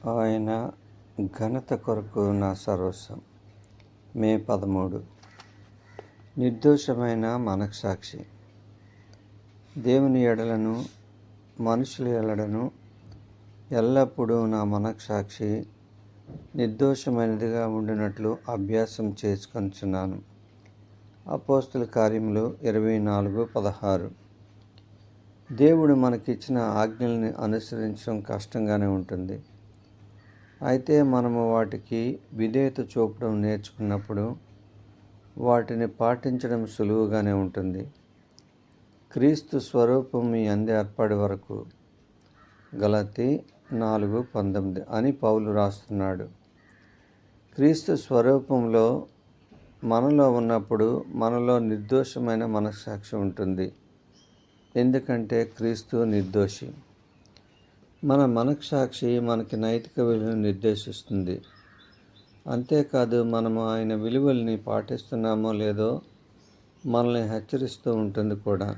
ఆయన ఘనత కొరకు నా సర్వస్వం. మే 13. నిర్దోషమైన మనస్సాక్షి. దేవుని ఎడలను మనుషుల ఎడలను ఎల్లప్పుడూ నా మనస్సాక్షి నిర్దోషమైనదిగా ఉండినట్లు అభ్యాసం చేసుకొనుచున్నాను. అపోస్తుల కార్యములు 24:16. దేవుడు మనకిచ్చిన ఆజ్ఞల్ని అనుసరించడం కష్టంగానే ఉంటుంది. అయితే మనము వాటికి విధేయత చూపడం నేర్చుకున్నప్పుడు వాటిని పాటించడం సులువుగానే ఉంటుంది. క్రీస్తు స్వరూపం మీ అందు ఏర్పడే వరకు గలతీ 4:19 అని పౌలు రాస్తున్నాడు. క్రీస్తు స్వరూపంలో మనలో ఉన్నప్పుడు మనలో నిర్దోషమైన మనస్సాక్షి ఉంటుంది. ఎందుకంటే క్రీస్తు నిర్దోషి. మన మనస్సాక్షి మనకి నైతిక విలువలను నిర్దేశిస్తుంది. అంతేకాదు, మనము ఆయన విలువల్ని పాటిస్తున్నామో లేదో మనల్ని హెచ్చరిస్తూ ఉంటుంది కూడా.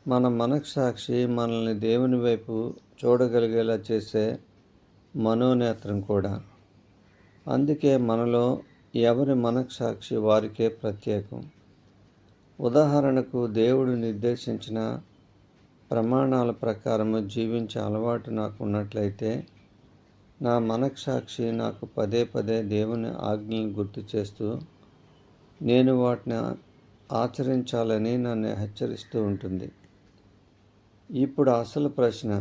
మన మనస్సాక్షి మనల్ని దేవుని వైపు చూడగలిగేలా చేసే మనోనేత్రం కూడా. అందుకే మనలో ఎవరి మనస్సాక్షి వారికే ప్రత్యేకం. ఉదాహరణకు, దేవుడు నిర్దేశించిన ప్రమాణాల ప్రకారము జీవించే అలవాటు నాకు ఉన్నట్లయితే నా మనస్సాక్షి నాకు పదే పదే దేవుని ఆజ్ఞలను గుర్తు చేస్తూ నేను వాటిని ఆచరించాలని నన్ను హెచ్చరిస్తూ ఉంటుంది. ఇప్పుడు అసలు ప్రశ్న,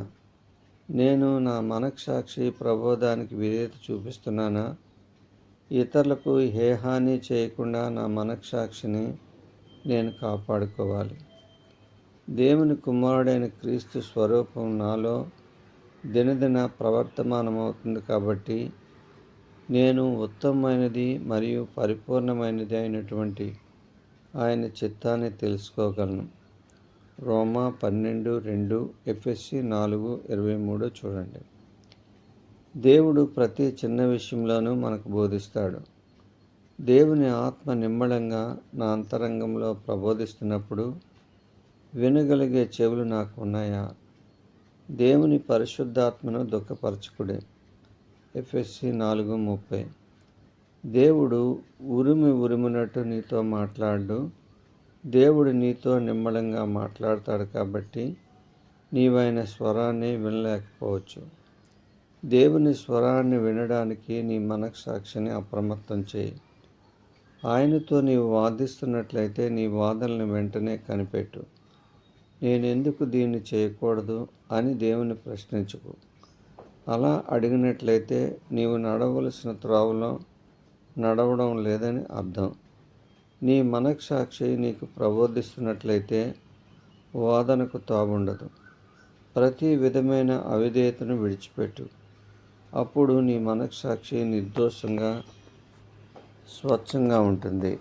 నేను నా మనస్సాక్షి ప్రబోధానికి విధేయత చూపిస్తున్నానా? ఇతరులకు ఏ హాని చేయకుండా నా మనస్సాక్షిని నేను కాపాడుకోవాలి. దేవుని కుమారుడైన క్రీస్తు స్వరూపం నాలో దినదిన ప్రవర్తమానమవుతుంది కాబట్టి నేను ఉత్తమమైనది మరియు పరిపూర్ణమైనది అయినటువంటి ఆయన చిత్తాన్ని తెలుసుకోగలను. రోమా 12:2, ఎఫెసీ 4:23 చూడండి. దేవుడు ప్రతి చిన్న విషయంలోనూ మనకు బోధిస్తాడు. దేవుని ఆత్మ నిమ్మళంగా నా అంతరంగంలో ప్రబోధిస్తున్నప్పుడు వినగలిగే చెవులు నాకు ఉన్నాయా? దేవుని పరిశుద్ధాత్మను దుఃఖపరచుకుడే. ఎఫెసీ 4:30. దేవుడు ఉరిమినట్టు నీతో మాట్లాడు. దేవుడు నీతో నిమ్మళంగా మాట్లాడతాడు కాబట్టి నీవైన స్వరాన్ని వినలేకపోవచ్చు. దేవుని స్వరాన్ని వినడానికి నీ మనస్సాక్షిని అప్రమత్తం చేయి. ఆయనతో నీవు వాదిస్తున్నట్లయితే నీ వాదనలను వెంటనే కనిపెట్టు. నేనెందుకు దీన్ని చేయకూడదు అని దేవుని ప్రశ్నించుకు. అలా అడిగినట్లయితే నీవు నడవలసిన త్రోవలో నడవడం లేదని అర్థం. నీ మనస్సాక్షి నీకు ప్రబోధిస్తున్నట్లయితే వాదనకు తావుండదు. ప్రతి విధమైన అవిధేయతను విడిచిపెట్టు. అప్పుడు నీ మనస్సాక్షి నిర్దోషంగా స్వచ్ఛంగా ఉంటుంది.